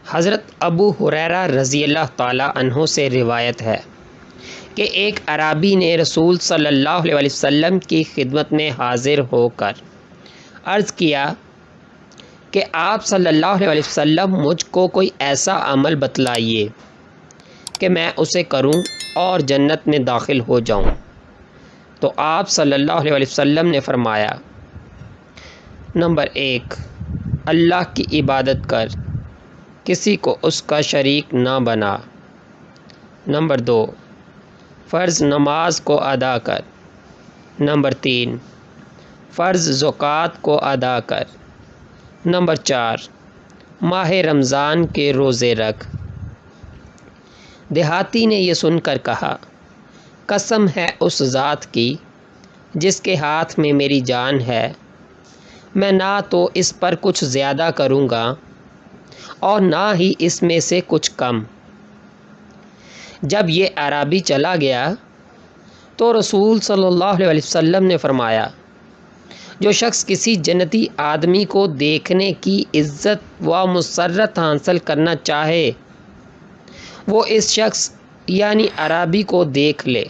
حضرت ابو ہریرہ رضی اللہ تعالیٰ عنہ سے روایت ہے کہ ایک اعرابی نے رسول صلی اللہ علیہ وسلم کی خدمت میں حاضر ہو کر عرض کیا کہ آپ صلی اللہ علیہ وسلم مجھ کو کوئی ایسا عمل بتلائیے کہ میں اسے کروں اور جنت میں داخل ہو جاؤں۔ تو آپ صلی اللہ علیہ وسلم نے فرمایا، نمبر 1، اللہ کی عبادت کر، کسی کو اس کا شریک نہ بنا۔ نمبر 2، فرض نماز کو ادا کر۔ نمبر 3، فرض زکوٰۃ کو ادا کر۔ نمبر 4، ماہ رمضان کے روزے رکھ۔ دیہاتی نے یہ سن کر کہا، قسم ہے اس ذات کی جس کے ہاتھ میں میری جان ہے، میں نہ تو اس پر کچھ زیادہ کروں گا اور نہ ہی اس میں سے کچھ کم۔ جب یہ اعرابی چلا گیا تو رسول صلی اللہ علیہ وسلم نے فرمایا، جو شخص کسی جنتی آدمی کو دیکھنے کی عزت و مسرت حاصل کرنا چاہے وہ اس شخص یعنی اعرابی کو دیکھ لے۔